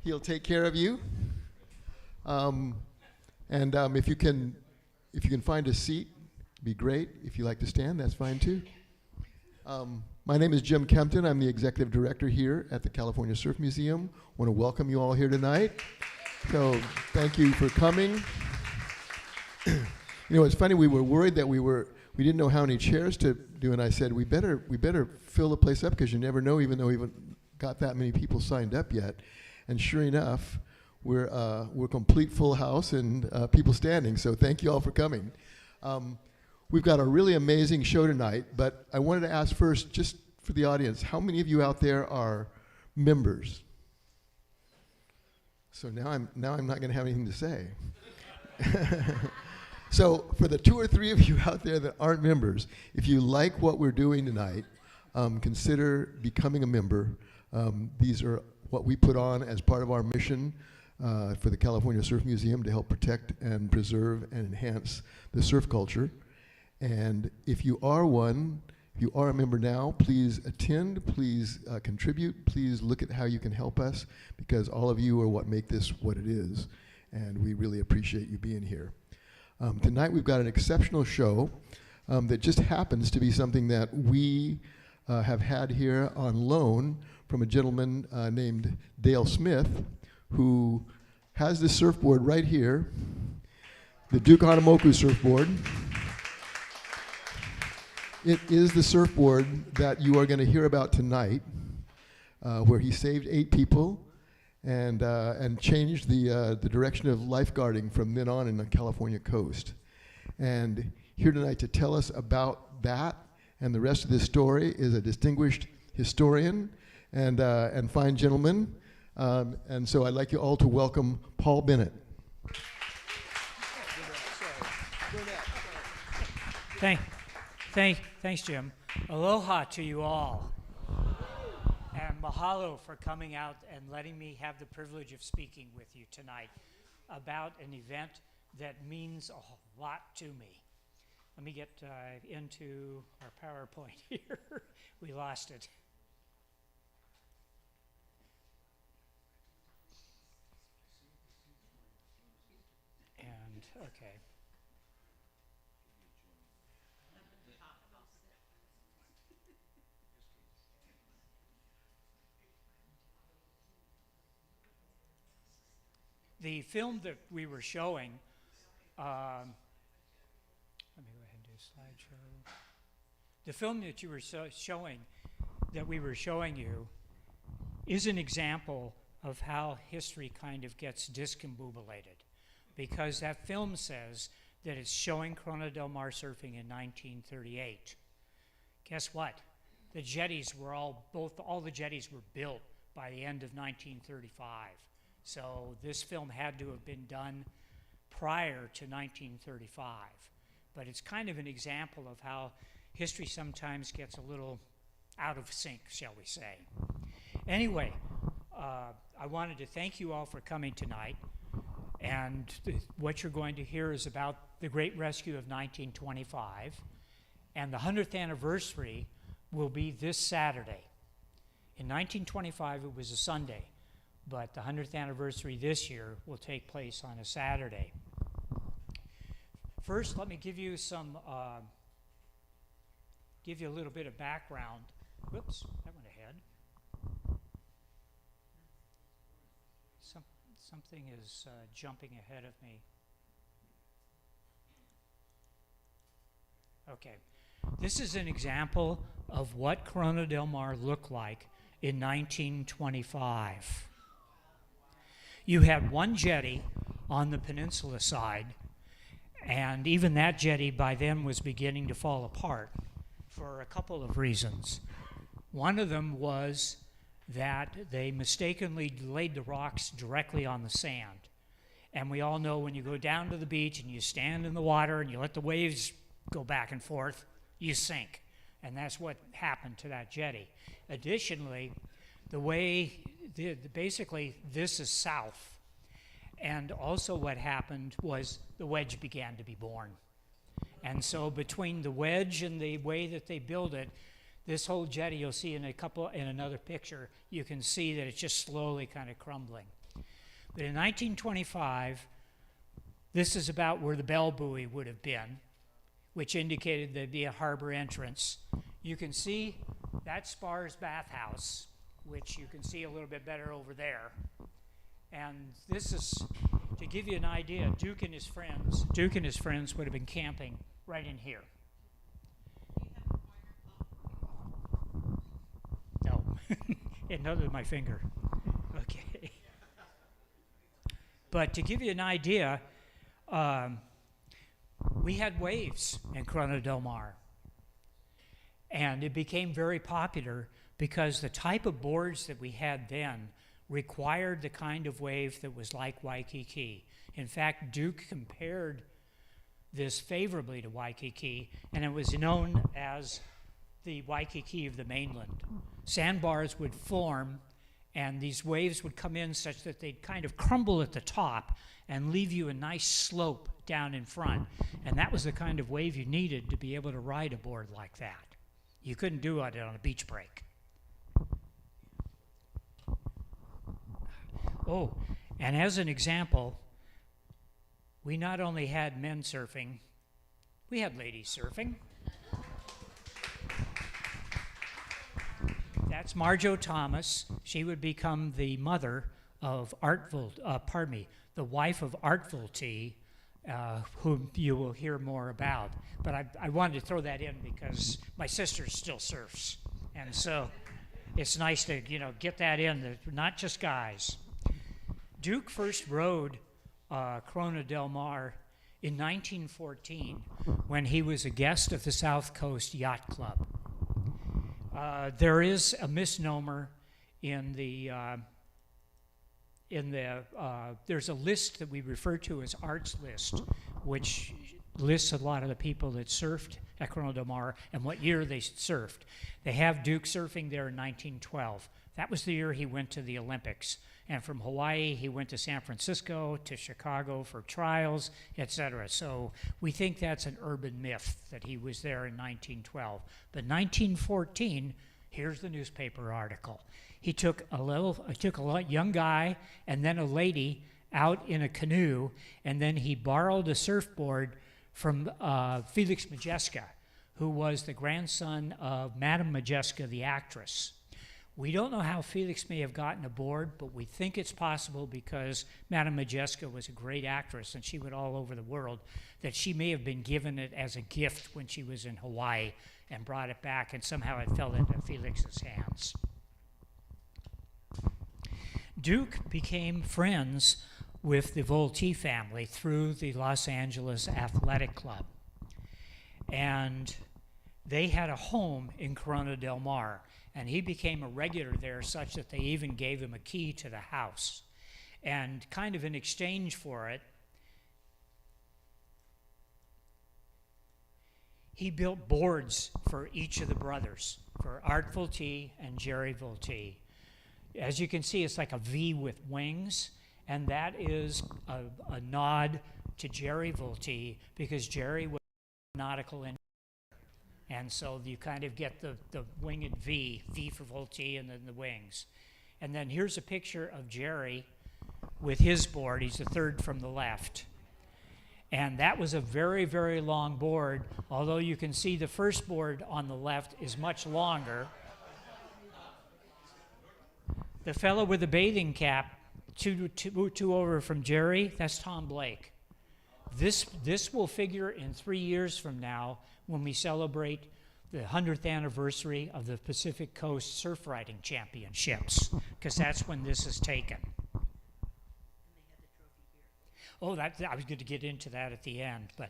He'll take care of you. If you can find a seat, be great. If you like to stand, that's fine too. My name is Jim Kempton. I'm the executive director here at the California Surf Museum. I want to welcome you all here tonight. So thank you for coming. You know, it's funny, we were worried that we didn't know how many chairs to do, and I said, we better fill the place up because you never know, even though we haven't got that many people signed up yet. And sure enough, we're complete full house and people standing, so thank you all for coming. We've got a really amazing show tonight, but I wanted to ask first, just for the audience, how many of you out there are members? So now I'm not going to have anything to say. So for the 2 or 3 of you out there that aren't members, if you like what we're doing tonight, consider becoming a member. These are what we put on as part of our mission for the California Surf Museum to help protect and preserve and enhance the surf culture. And if you are a member now, please attend, please contribute, please look at how you can help us, because all of you are what make this what it is, and we really appreciate you being here. Tonight we've got an exceptional show that just happens to be something that we have had here on loan from a gentleman named Dale Smith, who has this surfboard right here, the Duke Kahanamoku surfboard. It is the surfboard that you are going to hear about tonight, where he saved 8 people and changed the direction of lifeguarding from then on in the California coast. And here tonight to tell us about that and the rest of this story is a distinguished historian and fine gentleman. And so I'd like you all to welcome Paul Burnett. Thanks, Jim. Aloha to you all. And mahalo for coming out and letting me have the privilege of speaking with you tonight about an event that means a lot to me. Let me get into our PowerPoint here. We lost it. And, okay. The film that we were showing, let me go ahead and do a slideshow. The film that you were that we were showing you, is an example of how history kind of gets discombobulated, because that film says that it's showing Corona del Mar surfing in 1938. Guess what? The jetties were all the jetties were built by the end of 1935. So this film had to have been done prior to 1935. But it's kind of an example of how history sometimes gets a little out of sync, shall we say. Anyway, I wanted to thank you all for coming tonight. And what you're going to hear is about the Great Rescue of 1925. And the 100th anniversary will be this Saturday. In 1925, it was a Sunday. But the 100th anniversary this year will take place on a Saturday. First, let me give you a little bit of background. Whoops, that went ahead. Something is jumping ahead of me. Okay, this is an example of what Corona del Mar looked like in 1925. You had one jetty on the peninsula side, and even that jetty by then was beginning to fall apart for a couple of reasons. One of them was that they mistakenly laid the rocks directly on the sand. And we all know when you go down to the beach and you stand in the water and you let the waves go back and forth, you sink. And that's what happened to that jetty. Additionally, the way, basically this is south. And also what happened was the wedge began to be born. And so between the wedge and the way that they built it, This whole jetty, you'll see in another picture, you can see that it's just slowly kind of crumbling. But in 1925, this is about where the bell buoy would have been, which indicated there'd be a harbor entrance. You can see that's Sparr's bathhouse, which you can see a little bit better over there. And this is, to give you an idea, Duke and his friends would have been camping right in here. No, another my finger. Okay. But to give you an idea, we had waves in Corona del Mar. And it became very popular because the type of boards that we had then required the kind of wave that was like Waikiki. In fact, Duke compared this favorably to Waikiki, and it was known as the Waikiki of the mainland. Sandbars would form, and these waves would come in such that they'd kind of crumble at the top and leave you a nice slope down in front. And that was the kind of wave you needed to be able to ride a board like that. You couldn't do it on a beach break. Oh, and as an example, we not only had men surfing, we had ladies surfing. That's Marjo Thomas. She would become the mother of the wife of Art Vulte, whom you will hear more about. But I wanted to throw that in because my sister still surfs. And so it's nice to, get that in, that not just guys. Duke first rode Corona del Mar in 1914 when he was a guest of the South Coast Yacht Club. There is a misnomer in there's a list that we refer to as Art's List, which lists a lot of the people that surfed at Corona del Mar and what year they surfed. They have Duke surfing there in 1912. That was the year he went to the Olympics. And from Hawaii, he went to San Francisco, to Chicago for trials, etc. So we think that's an urban myth that he was there in 1912. But 1914, here's the newspaper article. He took a young guy and then a lady out in a canoe, and then he borrowed a surfboard from Felix Majeska, who was the grandson of Madame Majeska, the actress. We don't know how Felix may have gotten aboard, but we think it's possible because Madame Majeska was a great actress and she went all over the world, that she may have been given it as a gift when she was in Hawaii and brought it back, and somehow it fell into Felix's hands. Duke became friends with the Vulte family through the Los Angeles Athletic Club. And they had a home in Corona del Mar. And he became a regular there such that they even gave him a key to the house. And kind of in exchange for it, he built boards for each of the brothers, for Art Vulte and Jerry Vulte. As you can see, it's like a V with wings, and that is a nod to Jerry Vulte because Jerry was a nautical engineer. And so you kind of get the winged V for Vulte, and then the wings. And then here's a picture of Jerry with his board. He's the third from the left. And that was a very, very long board, although you can see the first board on the left is much longer. The fellow with the bathing cap, two over from Jerry, that's Tom Blake. This will figure in 3 years from now when we celebrate the 100th anniversary of the Pacific Coast Surf Riding Championships, because that's when this is taken. Oh, I was going to get into that at the end, but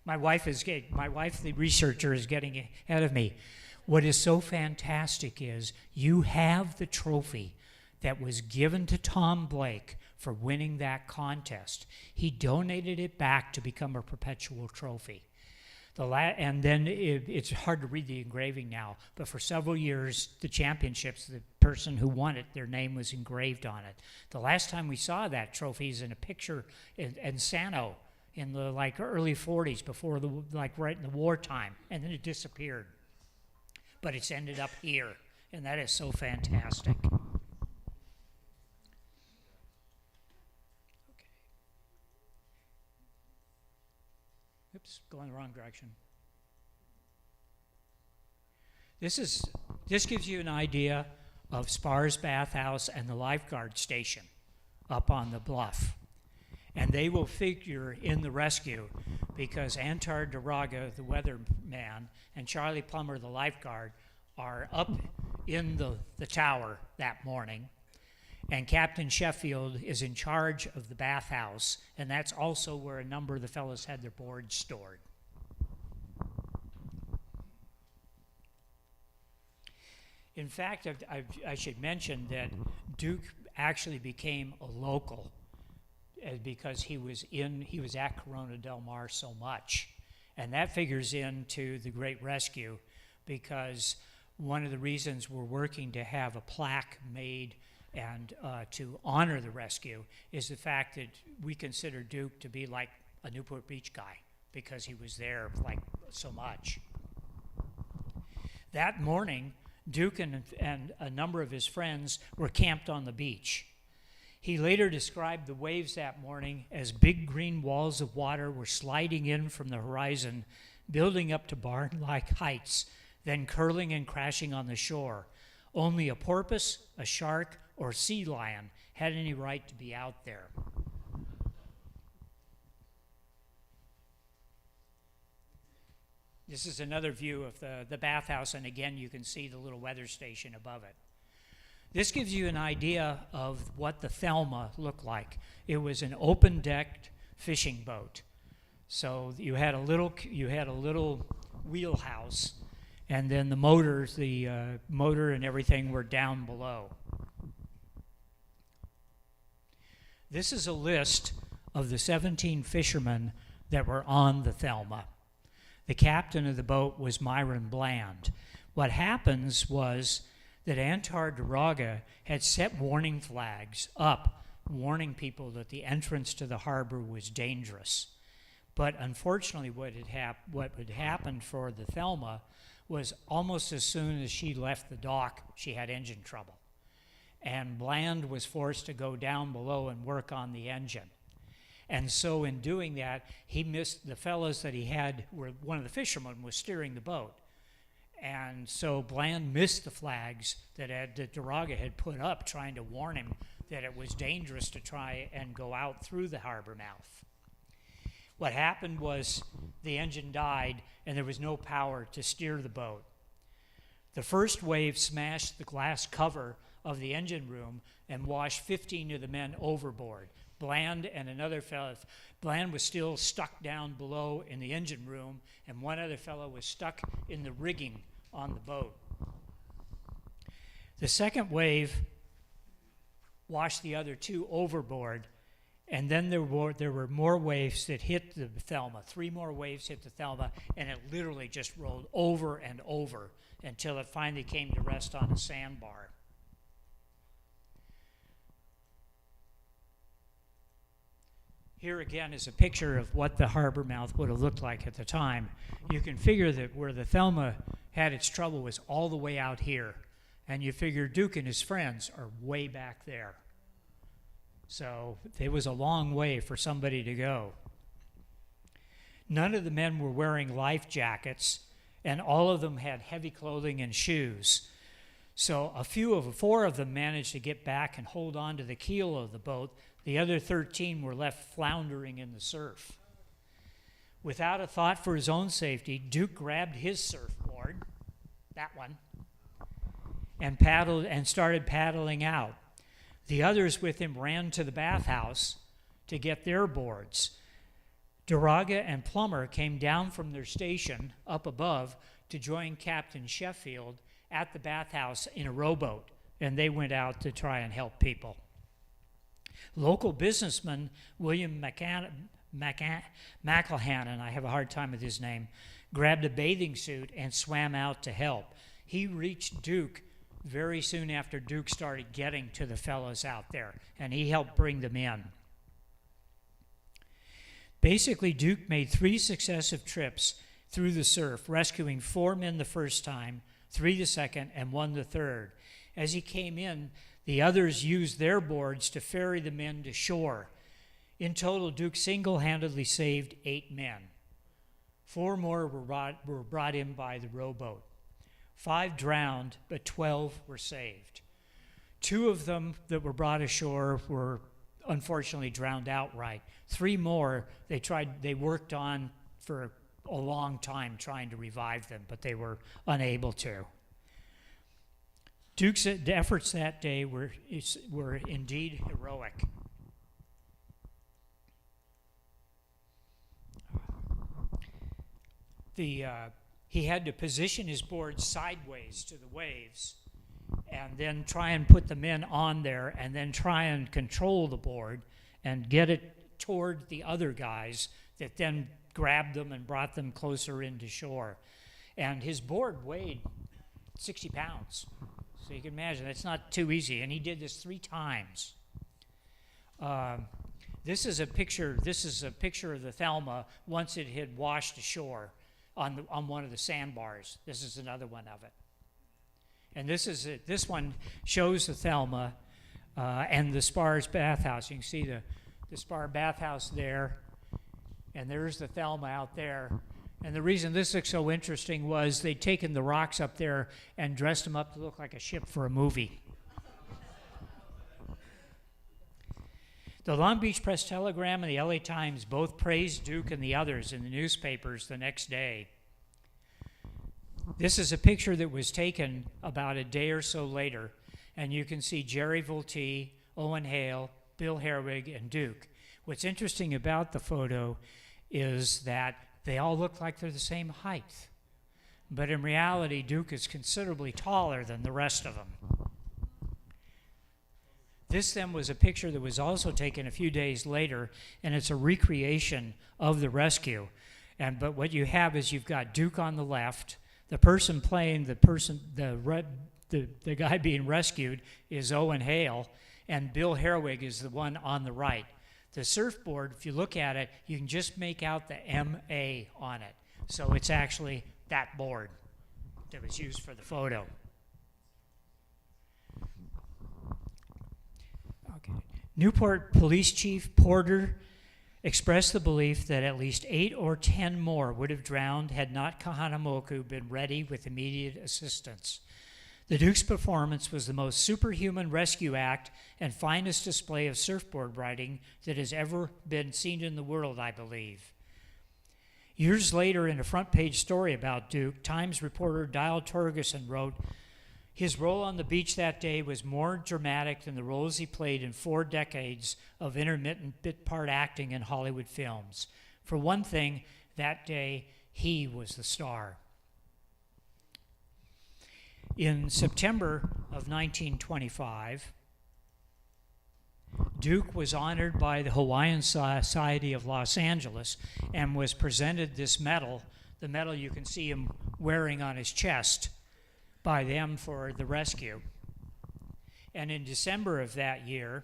my wife, the researcher, is getting ahead of me. What is so fantastic is you have the trophy that was given to Tom Blake for winning that contest. He donated it back to become a perpetual trophy. And then it's hard to read the engraving now, but for several years, the championships, the person who won it, their name was engraved on it. The last time we saw that trophy is in a picture in Sano in the early 40s, before right in the wartime, and then it disappeared. but it's ended up here, and that is so fantastic. Okay. Oops, going the wrong direction. This gives you an idea of Spar's bathhouse and the lifeguard station up on the bluff. And they will figure in the rescue because Antar Duraga, the weatherman, and Charlie Plummer, the lifeguard, are up in the tower that morning. And Captain Sheffield is in charge of the bathhouse, and that's also where a number of the fellows had their boards stored. In fact, I should mention that Duke actually became a local because he was at Corona del Mar so much. And that figures into the Great Rescue because one of the reasons we're working to have a plaque made and to honor the rescue is the fact that we consider Duke to be like a Newport Beach guy because he was there like so much. That morning, Duke and a number of his friends were camped on the beach. He later described the waves that morning as big green walls of water were sliding in from the horizon, building up to barn-like heights, then curling and crashing on the shore. Only a porpoise, a shark, or sea lion had any right to be out there. This is another view of the bathhouse, and again, you can see the little weather station above it. This gives you an idea of what the Thelma looked like. It was an open-decked fishing boat. So you had a little wheelhouse, and then the motor and everything were down below. This is a list of the 17 fishermen that were on the Thelma. The captain of the boat was Myron Bland. What happens was that Antar Duraga had set warning flags up, warning people that the entrance to the harbor was dangerous. But unfortunately, what had happened for the Thelma was almost as soon as she left the dock, she had engine trouble. And Bland was forced to go down below and work on the engine. And so in doing that, he missed the fellows that he had, where one of the fishermen was steering the boat. And so Bland missed the flags that Duraga had put up, trying to warn him that it was dangerous to try and go out through the harbor mouth. What happened was the engine died, and there was no power to steer the boat. The first wave smashed the glass cover of the engine room and washed 15 of the men overboard. Bland and another fellow. Bland was still stuck down below in the engine room, and one other fellow was stuck in the rigging on the boat. The second wave washed the other two overboard, and then there were more waves that hit the Thelma. 3 more waves hit the Thelma, and it literally just rolled over and over until it finally came to rest on a sandbar. Here again is a picture of what the harbor mouth would have looked like at the time. You can figure that where the Thelma had its trouble was all the way out here. And you figure Duke and his friends are way back there. So it was a long way for somebody to go. None of the men were wearing life jackets, and all of them had heavy clothing and shoes. So 4 of them managed to get back and hold on to the keel of the boat. The other 13 were left floundering in the surf. Without a thought for his own safety, Duke grabbed his surfboard, that one, and started paddling out. The others with him ran to the bathhouse to get their boards. Duraga and Plummer came down from their station up above to join Captain Sheffield at the bathhouse in a rowboat, and they went out to try and help people. Local businessman William McElhannon, I have a hard time with his name, grabbed a bathing suit and swam out to help. He reached Duke very soon after Duke started getting to the fellows out there, and he helped bring them in. Basically, Duke made 3 successive trips through the surf, rescuing 4 men the first time, 3 the second, and 1 the third. As he came in, the others used their boards to ferry the men to shore. In total, Duke single-handedly saved 8 men. 4 more were brought in by the rowboat. 5 drowned, but 12 were saved. 2 of them that were brought ashore were unfortunately drowned outright. 3 more, they worked on for a long time trying to revive them, but they were unable to. Duke's efforts that day were indeed heroic. He had to position his board sideways to the waves and then try and put the men on there and then try and control the board and get it toward the other guys that then grabbed them and brought them closer into shore. And his board weighed 60 pounds. So you can imagine, that's not too easy. And he did this 3 times. This is a picture of the Thelma once it had washed ashore on one of the sandbars. This is another one of it. And this one shows the Thelma and the Spar's bathhouse. You can see the Spar bathhouse there, and there's the Thelma out there. And the reason this looks so interesting was they'd taken the rocks up there and dressed them up to look like a ship for a movie. The Long Beach Press-Telegram and the LA Times both praised Duke and the others in the newspapers the next day. This is a picture that was taken about a day or so later, and you can see Jerry Voltee, Owen Hale, Bill Herwig, and Duke. What's interesting about the photo is that they all look like they're the same height. But in reality, Duke is considerably taller than the rest of them. This then was a picture that was also taken a few days later, and it's a recreation of the rescue. But what you have is you've got Duke on the left. The person playing the guy being rescued is Owen Hale, and Bill Herwig is the one on the right. The surfboard, if you look at it, you can just make out the MA on it. So it's actually that board that was used for the photo. Okay. Newport Police Chief Porter expressed the belief that at least 8 or 10 more would have drowned had not Kahanamoku been ready with immediate assistance. The Duke's performance was the most superhuman rescue act and finest display of surfboard riding that has ever been seen in the world, I believe. Years later, in a front-page story about Duke, Times reporter Dial Torgerson wrote, "His role on the beach that day was more dramatic than the roles he played in 4 decades of intermittent bit-part acting in Hollywood films. For one thing, that day, he was the star." In September of 1925, Duke was honored by the Hawaiian Society of Los Angeles and was presented this medal, the medal you can see him wearing on his chest, by them for the rescue. And in December of that year,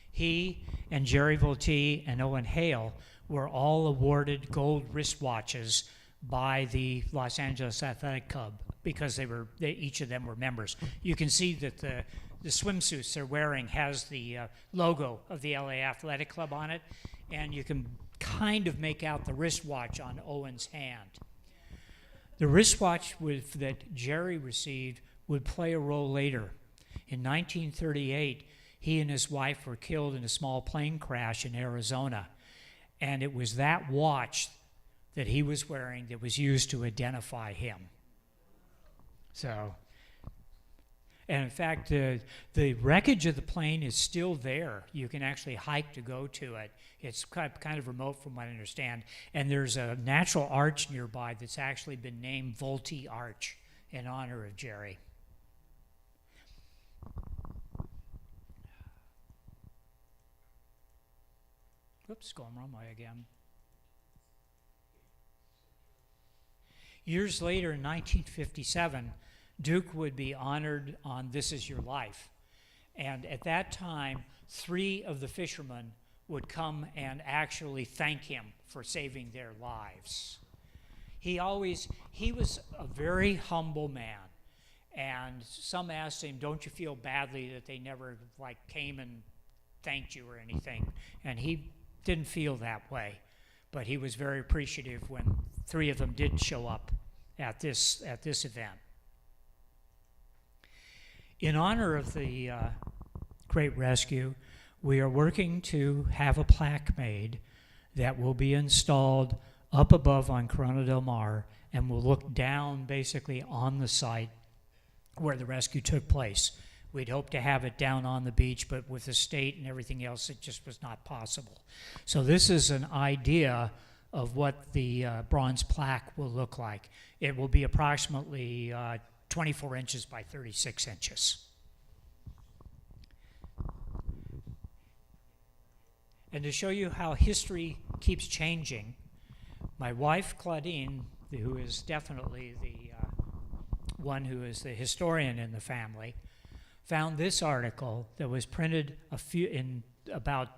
he and Jerry Voltee and Owen Hale were all awarded gold wristwatches by the Los Angeles Athletic Club because each of them were members. You can see that the swimsuits they're wearing has the logo of the LA Athletic Club on it, and you can kind of make out the wristwatch on Owen's hand. The wristwatch that Jerry received would play a role later. In 1938, he and his wife were killed in a small plane crash in Arizona, and it was that watch that he was wearing that was used to identify him. So, and in fact, the wreckage of the plane is still there. You can actually hike to go to it. It's kind of remote from what I understand. And there's a natural arch nearby that's actually been named Voltee Arch in honor of Jerry. Oops, going wrong way again. Years later, in 1957, Duke would be honored on This Is Your Life. And at that time, 3 of the fishermen would come and actually thank him for saving their lives. He was a very humble man. And some asked him, don't you feel badly that they never like came and thanked you or anything? And he didn't feel that way, but he was very appreciative when 3 of them did show up at this event. In honor of the Great Rescue, we are working to have a plaque made that will be installed up above on Corona del Mar and will look down basically on the site where the rescue took place. We'd hope to have it down on the beach, but with the state and everything else, it just was not possible. So this is an idea of what the bronze plaque will look like. It will be approximately 24 inches by 36 inches. And to show you how history keeps changing, my wife, Claudine, who is definitely the one who is the historian in the family, found this article that was printed in about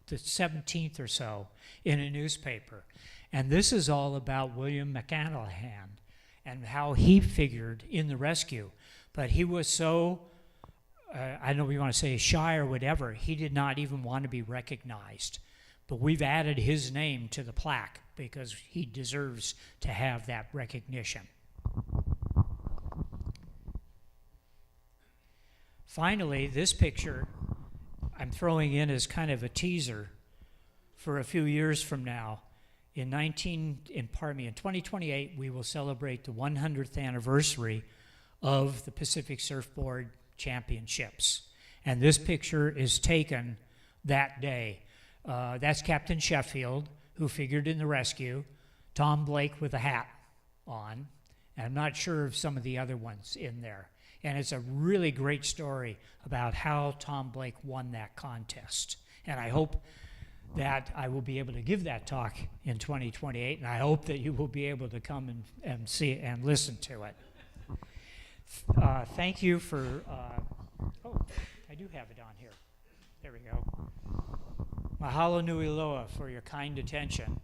the 17th or so in a newspaper. And this is all about William McAnahan and how he figured in the rescue. But he was so, I don't know if you want to say shy or whatever, he did not even want to be recognized. But we've added his name to the plaque because he deserves to have that recognition. Finally, this picture I'm throwing in as kind of a teaser for a few years from now. In 2028, we will celebrate the 100th anniversary of the Pacific Surfboard Championships. And this picture is taken that day. That's Captain Sheffield, who figured in the rescue, Tom Blake with a hat on, and I'm not sure of some of the other ones in there. And it's a really great story about how Tom Blake won that contest. And I hope that I will be able to give that talk in 2028, and I hope that you will be able to come and see it and listen to it. Thank you for, oh, I do have it on here. There we go. Mahalo nui loa for your kind attention.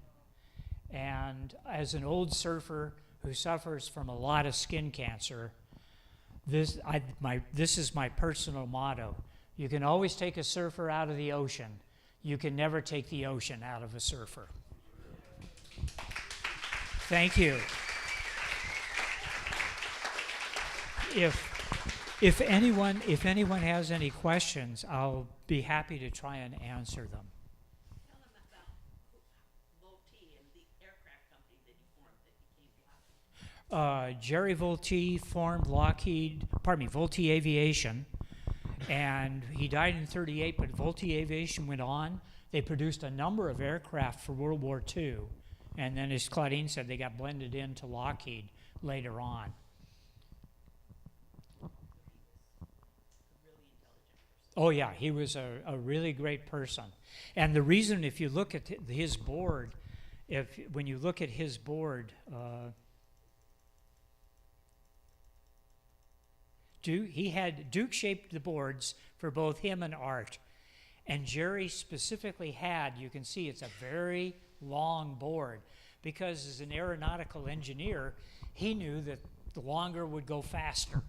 And as an old surfer who suffers from a lot of skin cancer, this is my personal motto. You can always take a surfer out of the ocean. You can never take the ocean out of a surfer. Thank you. If anyone has any questions, I'll be happy to try and answer them. Tell them about Voltee and the aircraft company that you formed that became Lockheed. Jerry Voltee formed Voltee Aviation, and he died in 1938, but Voltee Aviation went on. They produced a number of aircraft for World War II, and then, as Claudine said, they got blended into Lockheed later on. Oh yeah, he was a really great person. And the reason, if you look at his board, when you look at his board, Duke shaped the boards for both him and Art. And Jerry specifically had, you can see it's a very long board, because as an aeronautical engineer, he knew that the longer would go faster.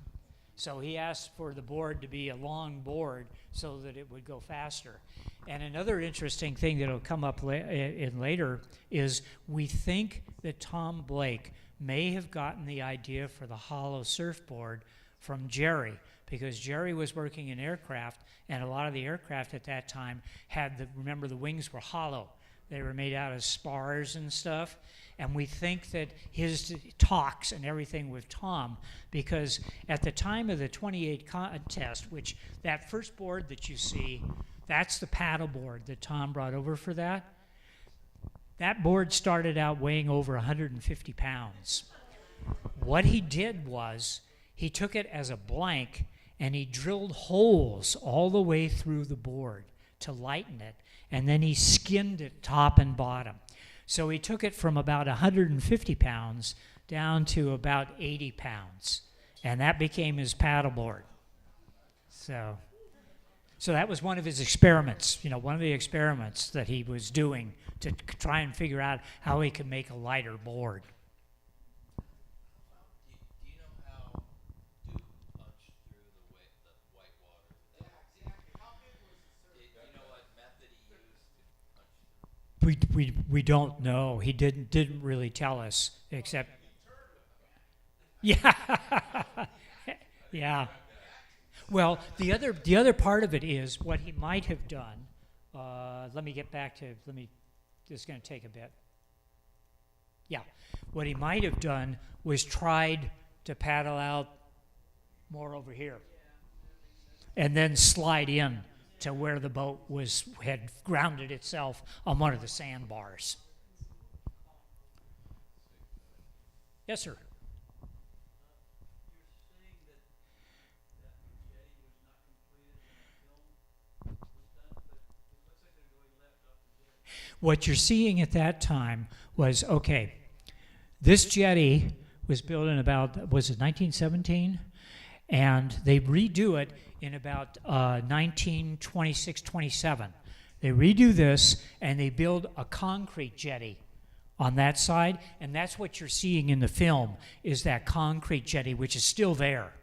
So he asked for the board to be a long board so that it would go faster. And another interesting thing that will come up in later is we think that Tom Blake may have gotten the idea for the hollow surfboard from Jerry, because Jerry was working in aircraft, and a lot of the aircraft at that time had remember the wings were hollow. They were made out of spars and stuff. And we think that his talks and everything with Tom, because at the time of the 28 contest, which that first board that you see, that's the paddle board that Tom brought over for that. That board started out weighing over 150 pounds. What he did was he took it as a blank and he drilled holes all the way through the board to lighten it, and then he skinned it top and bottom. So he took it from about 150 pounds down to about 80 pounds, and that became his paddleboard. So that was one of his experiments, one of the experiments that he was doing to try and figure out how he could make a lighter board. Do you know how Duke We don't know. He didn't really tell us, except. Yeah. Yeah. Well, the other part of it is what he might have done. Let me get back to. This is going to take a bit. Yeah. What he might have done was tried to paddle out more over here, and then slide in to where the boat had grounded itself on one of the sandbars. Yes, sir. What you're seeing at that time was, okay, this jetty was built in about, was it 1917? And they redo it in about 1926, 27. They redo this and they build a concrete jetty on that side, and that's what you're seeing in the film, is that concrete jetty, which is still there.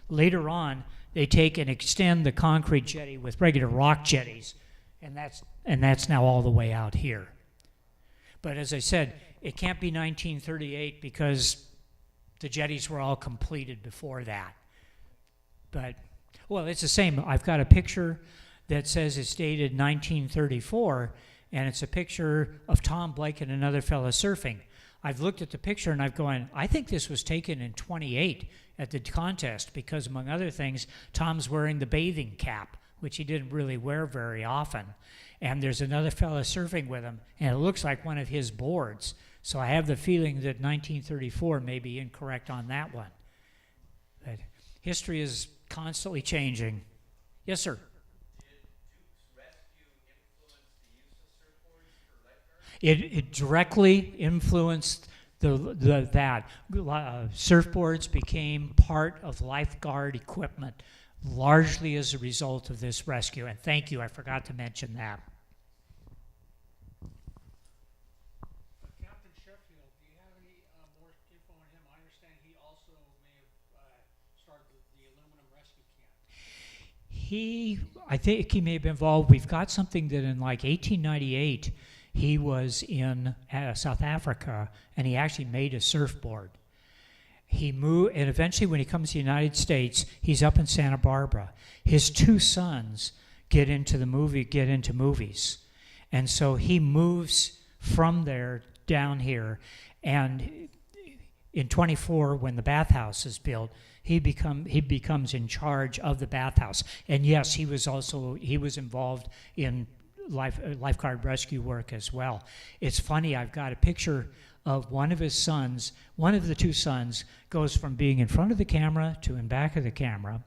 Later on, they take and extend the concrete jetty with regular rock jetties, and that's now all the way out here. But as I said, it can't be 1938 because the jetties were all completed before that. But, well, it's the same. I've got a picture that says it's dated 1934, and it's a picture of Tom Blake and another fellow surfing. I've looked at the picture and I've gone, I think this was taken in 28 at the contest because, among other things, Tom's wearing the bathing cap, which he didn't really wear very often. And there's another fellow surfing with him, and it looks like one of his boards. So I have the feeling that 1934 may be incorrect on that one. But history is constantly changing. Yes, sir? Did Duke's rescue influence the use of surfboards for lifeguards? It directly influenced that. Surfboards became part of lifeguard equipment, largely as a result of this rescue. And thank you, I forgot to mention that. Captain Sheffield, do you have any more info on him? I understand he also may have started the aluminum rescue camp. I think he may have been involved. We've got something that in like 1898, he was in South Africa, and he actually made a surfboard. He moved, and eventually when he comes to the United States, he's up in Santa Barbara. His two sons get into movies. And so he moves from there down here, and in 24, when the bathhouse is built, he becomes in charge of the bathhouse. And yes, he was involved in lifeguard rescue work as well. It's funny, I've got a picture of one of his sons. One of the two sons goes from being in front of the camera to in back of the camera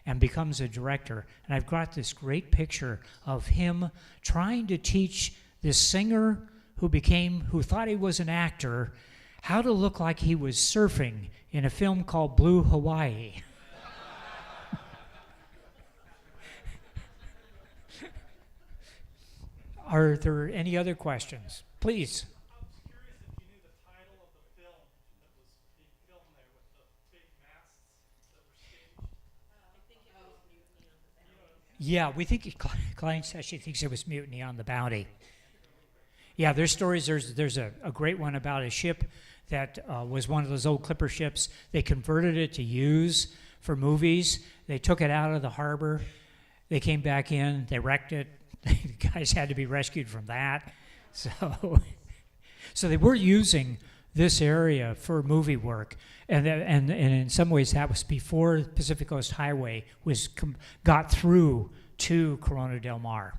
and becomes a director. And I've got this great picture of him trying to teach this singer who thought he was an actor how to look like he was surfing in a film called Blue Hawaii. Are there any other questions? Please. I was curious if you knew the title of the film that was being filmed there with the big masts that were staged. I think it was Mutiny on the Bounty. Yeah, we think Klein actually thinks it was Mutiny on the Bounty. Yeah, there's stories. There's a great one about a ship that was one of those old clipper ships. They converted it to use for movies. They took it out of the harbor. They came back in. They wrecked it. The guys had to be rescued from that. So they were using this area for movie work, and in some ways that was before the Pacific Coast Highway got through to Corona del Mar.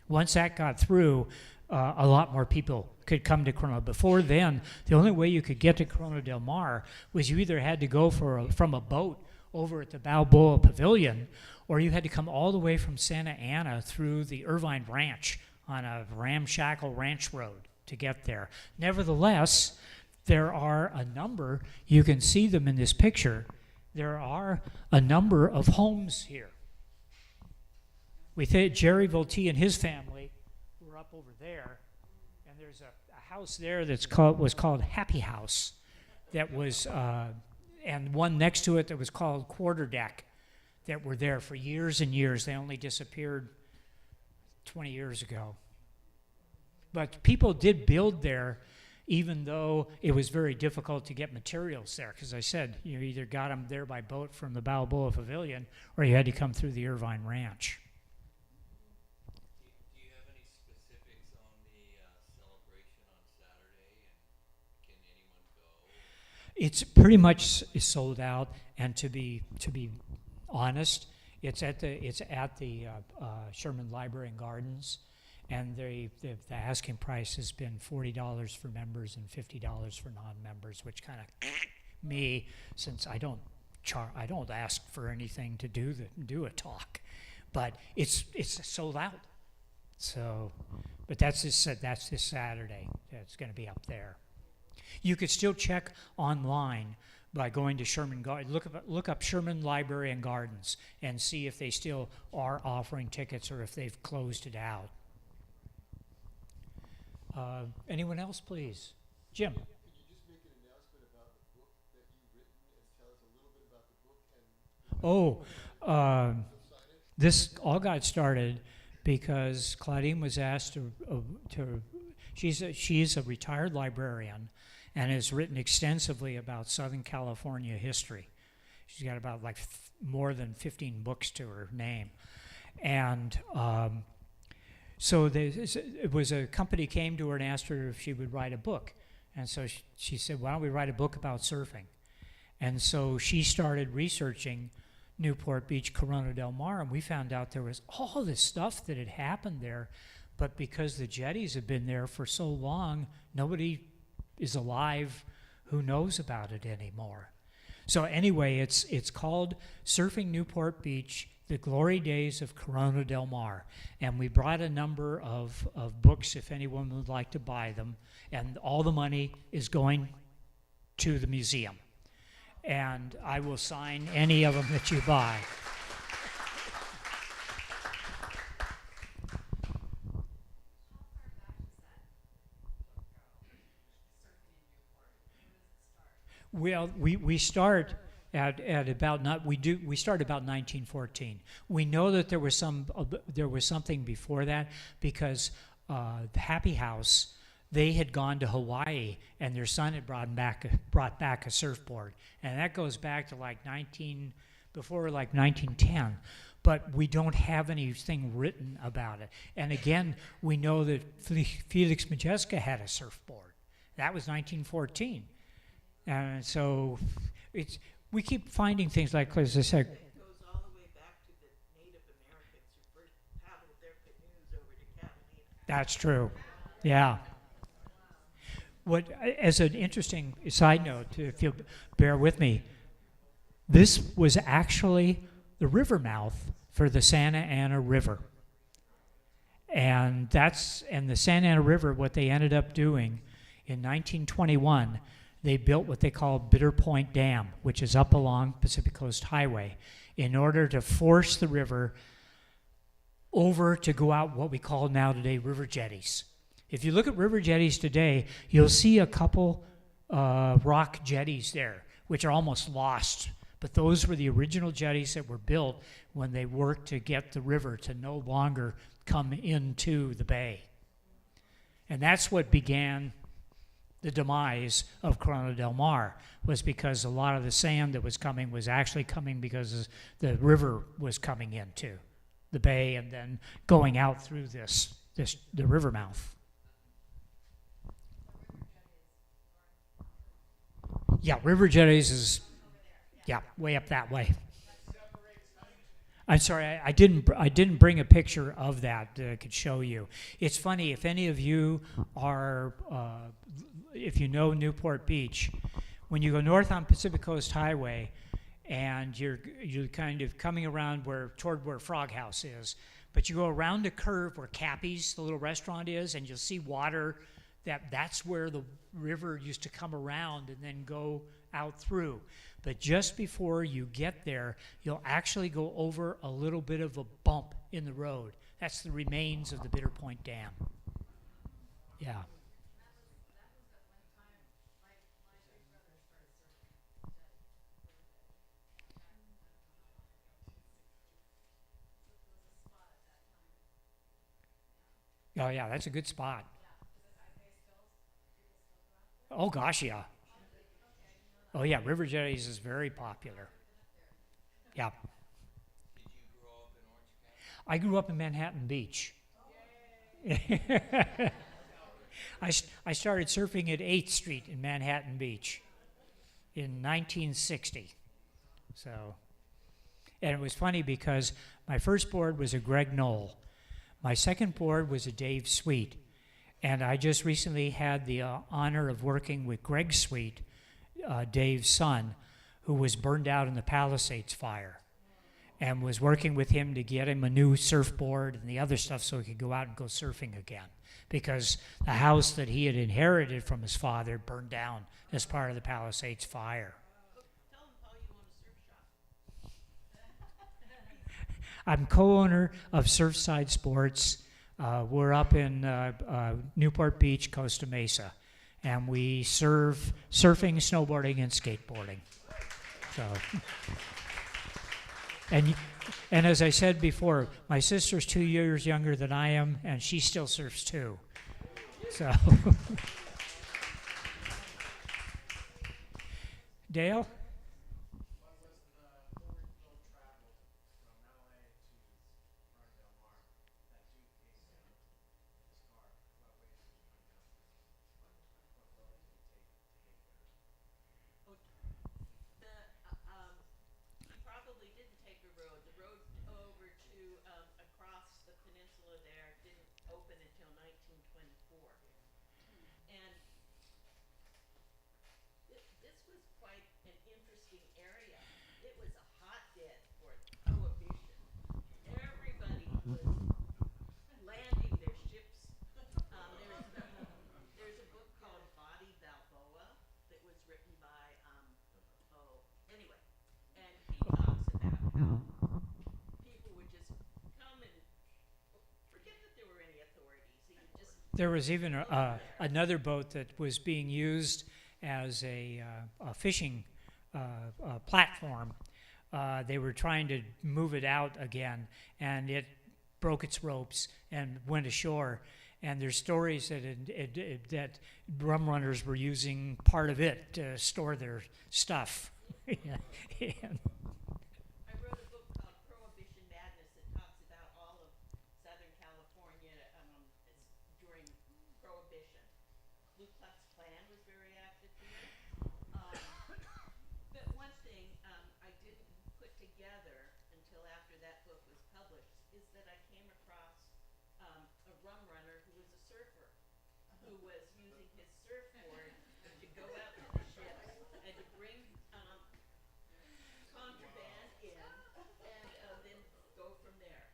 Once that got through, a lot more people could come to Corona. Before then, the only way you could get to Corona del Mar was you either had to go from a boat over at the Balboa Pavilion, or you had to come all the way from Santa Ana through the Irvine Ranch on a ramshackle ranch road to get there. Nevertheless, there are a number, you can see them in this picture, there are a number of homes here. We think Jerry Volti and his family were up over there, and there's a house there was called Happy House, that was, and one next to it that was called Quarterdeck, that were there for years and years. They only disappeared 20 years ago. But people did build there, even though it was very difficult to get materials there. Because I said, you either got them there by boat from the Balboa Pavilion, or you had to come through the Irvine Ranch. Do you have any specifics on the celebration on Saturday, and can anyone go? It's pretty much sold out, and to be honest, it's at the Sherman Library and Gardens, and the asking price has been $40 for members and $50 for non-members, which kind of me, since I don't ask for anything to do a talk, but it's sold out. So, but that's this Saturday. It's going to be up there. You could still check online by going to Sherman look up Sherman Library and Gardens and see if they still are offering tickets or if they've closed it out. Anyone else, please? Jim. Could you just make an announcement about the book that you've written and tell us a little bit about the book? And This all got started because Claudine was asked to she's a retired librarian and has written extensively about Southern California history. She's got about more than 15 books to her name. And so it was a company came to her and asked her if she would write a book. And so she said, why don't we write a book about surfing? And so she started researching Newport Beach, Corona del Mar, and we found out there was all this stuff that had happened there, but because the jetties have been there for so long, nobody is alive who knows about it anymore. So anyway, it's called Surfing Newport Beach, The Glory Days of Corona del Mar. And we brought a number of books if anyone would like to buy them. And all the money is going to the museum. And I will sign any of them that you buy. Well, we start at about we start about 1914. We know that there was something before that because the Happy House, they had gone to Hawaii and their son had brought back a surfboard, and that goes back to before 1910. But we don't have anything written about it. And again, we know that Felix Majeska had a surfboard. That was 1914. And so we keep finding things like, as I said. It goes all the way back to the Native Americans who first paddled their canoes over to Catalina. That's true. Yeah. As an interesting side note, if you'll bear with me, this was actually the river mouth for the Santa Ana River. And the Santa Ana River, what they ended up doing in 1921, they built what they call Bitter Point Dam, which is up along Pacific Coast Highway, in order to force the river over to go out what we call now today river jetties. If you look at river jetties today, you'll see a couple rock jetties there, which are almost lost. But those were the original jetties that were built when they worked to get the river to no longer come into the bay. And that's what began the demise of Corona del Mar, was because a lot of the sand that was coming was actually coming because the river was coming into the bay and then going out through the river mouth. Yeah, river jetties is way up that way. I'm sorry, I didn't bring a picture of that I could show you. It's funny, if any of you are if you know Newport Beach, when you go north on Pacific Coast Highway and you're kind of coming around toward where Frog House is, but you go around a curve where Cappy's, the little restaurant, is, and you'll see water. That's where the river used to come around and then go out through. But just before you get there, you'll actually go over a little bit of a bump in the road. That's the remains of the Bitter Point Dam. Yeah. Oh yeah, that's a good spot. Oh gosh, yeah. Oh yeah, River Jetties is very popular. Yeah. Did you grow up in Orange County? I grew up in Manhattan Beach. I started surfing at 8th Street in Manhattan Beach in 1960. So, and it was funny because my first board was a Greg Knoll. My second board was a Dave Sweet. And I just recently had the honor of working with Greg Sweet, Dave's son, who was burned out in the Palisades fire, and was working with him to get him a new surfboard and the other stuff so he could go out and go surfing again, because the house that he had inherited from his father burned down as part of the Palisades fire. Tell them, Paul, you own a surf shop. I'm co-owner of Surfside Sports. We're up in Newport Beach, Costa Mesa, and we serve surfing, snowboarding, and skateboarding. So, and as I said before, my sister's 2 years younger than I am, and she still surfs too. So, Dale? He probably didn't take a road. The road over to across the peninsula there didn't open until 1924. And this was quite an interesting area. It was a hotbed for prohibition. Everybody was landing their ships. There's a book called Body Balboa that was written by anyway, and he talks about how people would just come and forget that there were any authorities. He would just There was even another boat that was being used as a fishing platform. They were trying to move it out again, and it broke its ropes and went ashore. And there's stories that rum runners were using part of it to store their stuff. And I wrote a book called Prohibition Madness that talks about all of Southern California during Prohibition. Ku Klux Klan was very active here. But one thing I didn't put together until after that book was published is that I came across a rum runner who was a surfer, who was using his surfboard to go out to the ships and to bring contraband in and then go from there.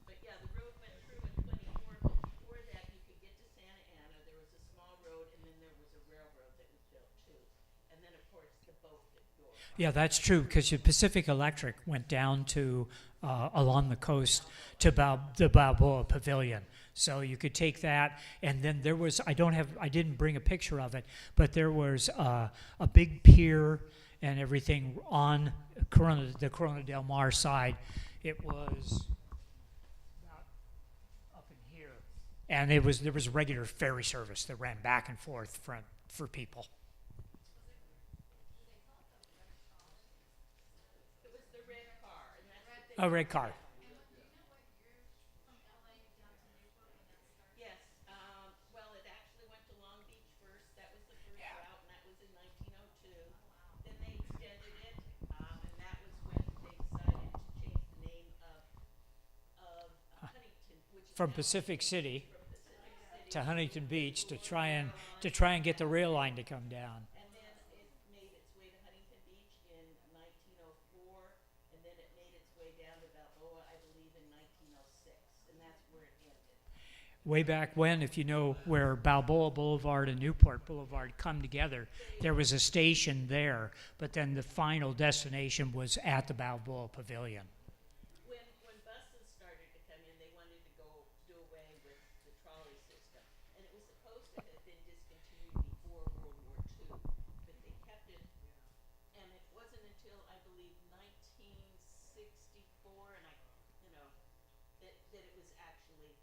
But yeah, the road went through in 24, but before that you could get to Santa Ana. There was a small road, and then there was a railroad that was built too. And then of course the boat that go across. yeah, that's true, because Pacific Electric went down to along the coast to the Balboa Pavilion. So you could take that, and then there was I didn't bring a picture of it, but there was a big pier and everything on the Corona Del Mar side. It was about up in here, and there was regular ferry service that ran back and forth for people. It was the red car, and that's what they A red car. Yes, well, it actually went to Long Beach first. That was the first route, and that was in 1902. Then they extended it, and that was when they decided to change the name of Huntington, which is From now Pacific City from Pacific City. to Huntington Beach to try and get the rail line to come down. And then it made its way to Huntington Beach in 1904, and then it made its way down to Balboa, I believe, in 1906, and that's where it ended. Way back when, if you know where Balboa Boulevard and Newport Boulevard come together, there was a station there, but then the final destination was at the Balboa Pavilion. When buses started to come in, they wanted to do away with the trolley system, and it was supposed to have been discontinued before World War II, but they kept it, and it wasn't until I believe 1964, and that it was actually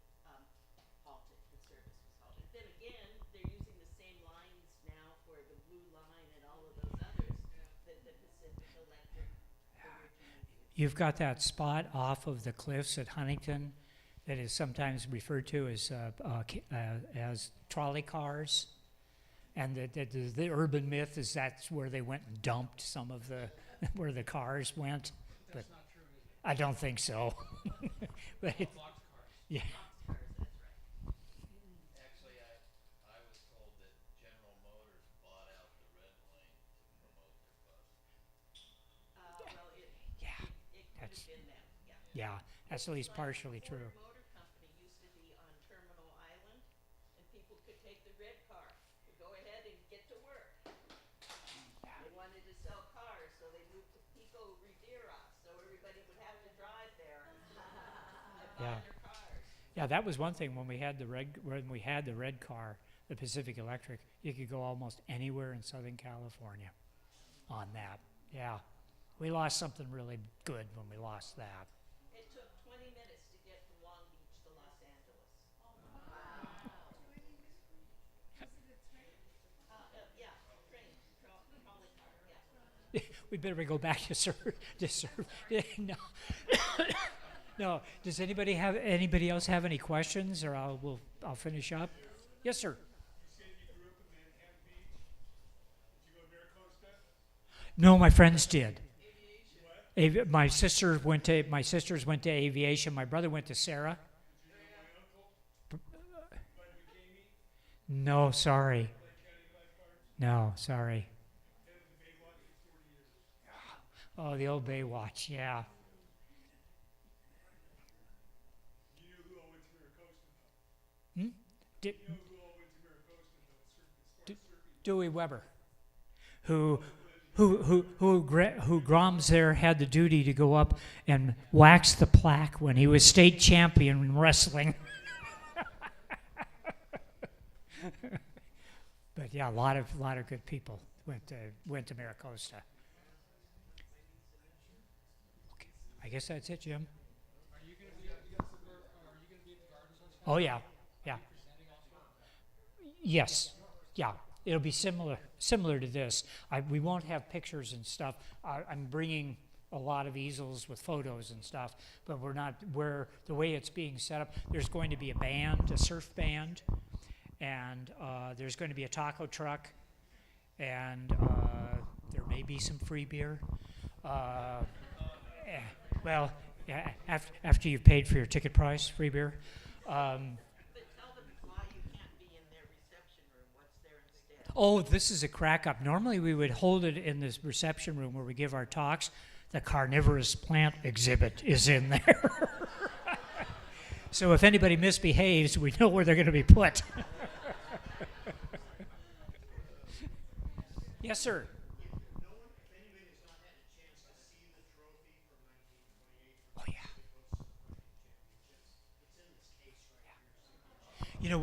halted. The service was halted. Then again, they're using the same lines now for the you've got that spot off of the cliffs at Huntington that is sometimes referred to as trolley cars. And the urban myth is that's where they went and dumped some of the, where the cars went. But That's not true, is it? I don't think so. But it, Boxcars. yeah, Actually, I was told that General Motors bought out the red lane to promote their bus. Well, yeah, it could that's, have been them, yeah. yeah, that's at least partially Ford true. Motor Company used to be on Terminal Island, and people could take the red car to go ahead and get to work. They wanted to sell cars, so they moved to Pico Rivera, so everybody would have to drive there and buy Yeah. their cars. Yeah, that was one thing when we had the red car, the Pacific Electric. You could go almost anywhere in Southern California on that. Yeah, we lost something really good when we lost that. It took 20 minutes to get from Long Beach to Los Angeles. Yeah, train, trolley car, yeah. We better go back to serve. No. No. Does anybody else have any questions, or I'll finish up? Yes, sir. You said you grew up in Manhattan Beach. Did you go to Maricosta? No, my friends did. What? My sisters went to aviation. My brother went to Sarah. Did you know my uncle? Vladimir Gamey, No, sorry. Lake County lifeguards, No, sorry. head of the Baywatch for 40 years. Oh, the old Baywatch. Yeah. You knew who all went to Maricosta, though. Hmm? Did, You know who all went to Maricosta, though, as far as surfing. Dewey Weber, who Groms there had the duty to go up and wax the plaque when he was state champion in wrestling. But yeah, a lot of good people went to Maricosta. Okay, I guess that's it, Jim. Are you going to be at the gardens on Saturday? Oh yeah, yeah. Presenting also? Yes, yeah. It'll be similar to this. We won't have pictures and stuff. I'm bringing a lot of easels with photos and stuff, but the way it's being set up, there's going to be a band, a surf band, and there's going to be a taco truck, and there may be some free beer. Well, yeah, after you've paid for your ticket price, free beer. But tell them why you can't be in their reception room, what's there instead? Oh, this is a crack up. Normally we would hold it in this reception room where we give our talks. The carnivorous plant exhibit is in there. So if anybody misbehaves, we know where they're going to be put. Yes, sir. If anybody has not had a chance to see the trophy from 1928 Oh, yeah. it's in this case right here. You know,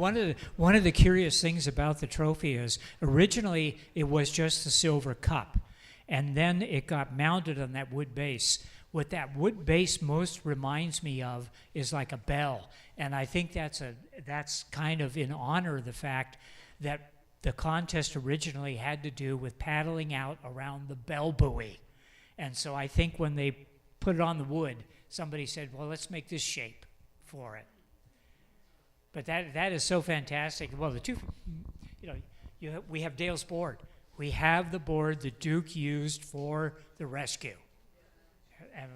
one of the curious things about the trophy is originally it was just the silver cup, and then it got mounted on that wood base. What that wood base most reminds me of is like a bell, and I think that's kind of in honor of the fact that the contest originally had to do with paddling out around the bell buoy, and so I think when they put it on the wood, somebody said, "Well, let's make this shape for it." But that is so fantastic. Well, the two, we have Dale's board. We have the board that Duke used for the rescue. And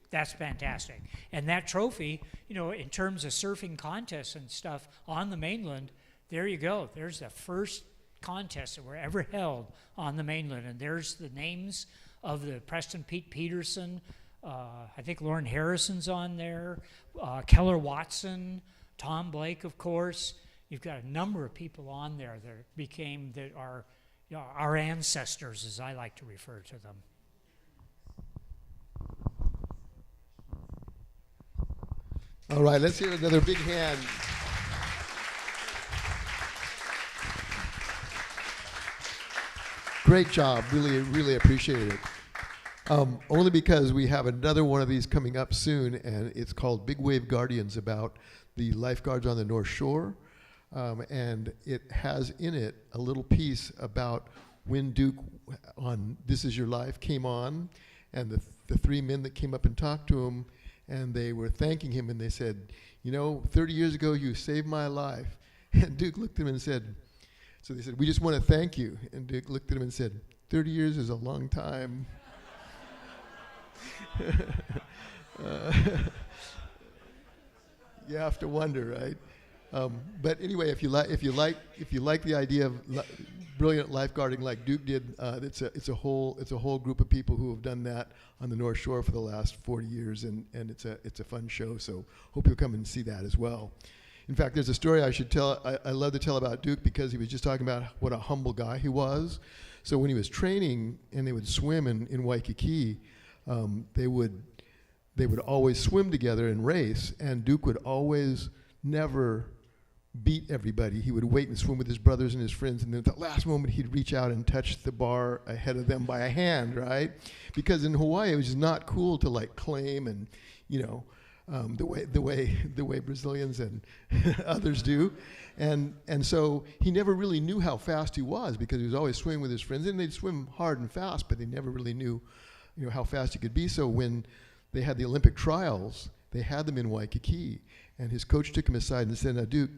that's fantastic. And that trophy, in terms of surfing contests and stuff on the mainland, there you go. There's the first contests that were ever held on the mainland. And there's the names of the Preston Pete Peterson. I think Lauren Harrison's on there. Keller Watson. Tom Blake, of course. You've got a number of people on there that are our ancestors, as I like to refer to them. All right, let's hear another big hand. Great job. Really, really appreciate it. Only because we have another one of these coming up soon, and it's called Big Wave Guardians, about the lifeguards on the North Shore. And it has in it a little piece about when Duke on This Is Your Life came on, and the the three men that came up and talked to him, and they were thanking him, and they said, 30 years ago you saved my life. And Duke looked at him and said, so they said, we just want to thank you. And Duke looked at him and said, 30 years is a long time. You have to wonder, right? But anyway, if you like the idea of brilliant lifeguarding like Duke did, it's a whole group of people who have done that on the North Shore for the last 40 years, and it's a fun show. So hope you'll come and see that as well. In fact, there's a story I should tell. I love to tell about Duke because he was just talking about what a humble guy he was. So when he was training and they would swim in Waikiki, they would always swim together and race, and Duke would always never beat everybody. He would wait and swim with his brothers and his friends, and then at the last moment he'd reach out and touch the bar ahead of them by a hand, right? Because in Hawaii it was just not cool to like claim and the way Brazilians and others do, and so he never really knew how fast he was because he was always swimming with his friends, and they'd swim hard and fast, but they never really knew how fast he could be. So when they had the Olympic trials, they had them in Waikiki, and his coach took him aside and said, now Duke,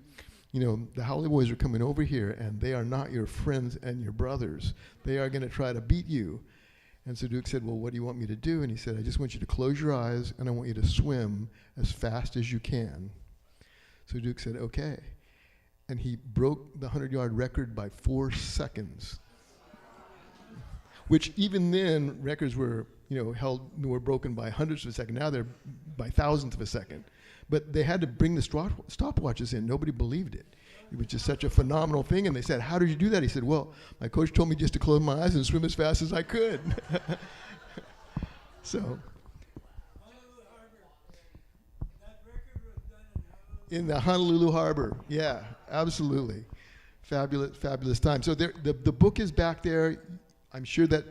the Howley boys are coming over here, and they are not your friends and your brothers. They are going to try to beat you. And so Duke said, well, what do you want me to do? And he said, I just want you to close your eyes, and I want you to swim as fast as you can. So Duke said, okay. And he broke the 100-yard record by 4 seconds, which even then records were were broken by hundredths of a second. Now they're by thousandths of a second. But they had to bring the stopwatches in. Nobody believed it. It was just such a phenomenal thing. And they said, how did you do that? He said, well, my coach told me just to close my eyes and swim as fast as I could. So. Honolulu Harbor. That record was done In the Honolulu Harbor. Yeah, absolutely. Fabulous time. So the book is back there. I'm sure that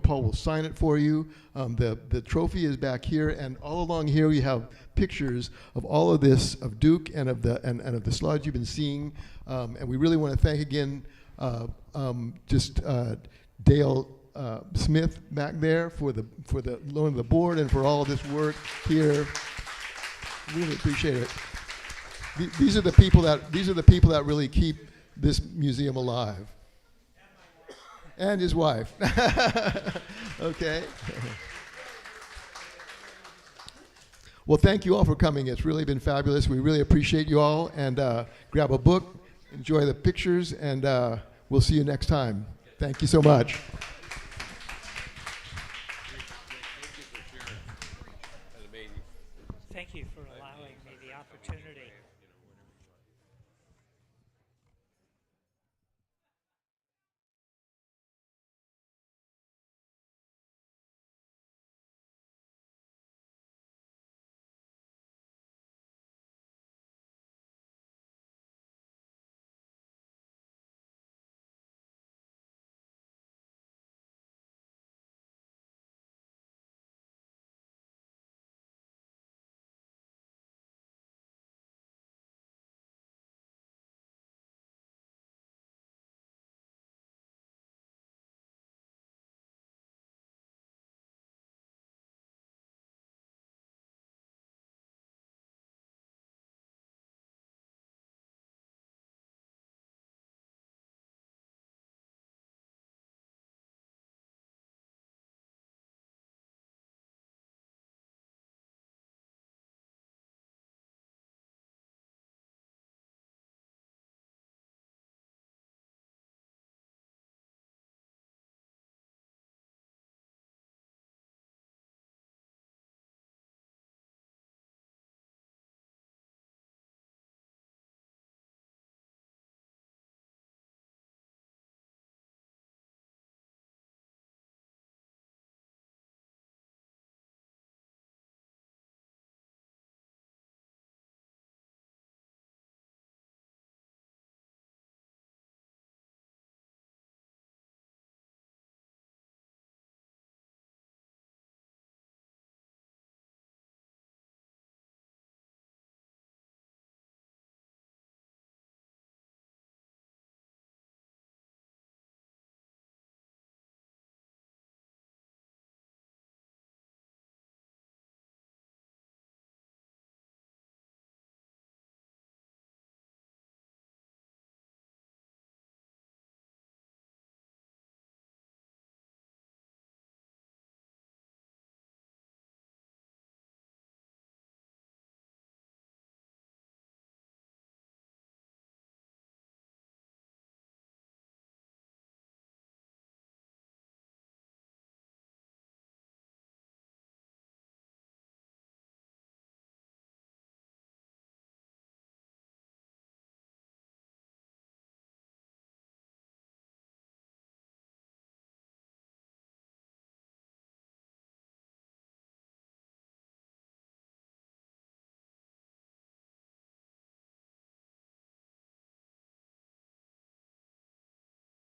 Paul will sign it for you. The trophy is back here, and all along here we have pictures of all of this, of Duke and of the slides you've been seeing. And we really want to thank again Dale Smith back there for the loan of the board and for all of this work here. Really appreciate it. These are the people that really keep this museum alive. And his wife. Okay. Well, thank you all for coming. It's really been fabulous. We really appreciate you all. And grab a book, enjoy the pictures, and we'll see you next time. Thank you so much.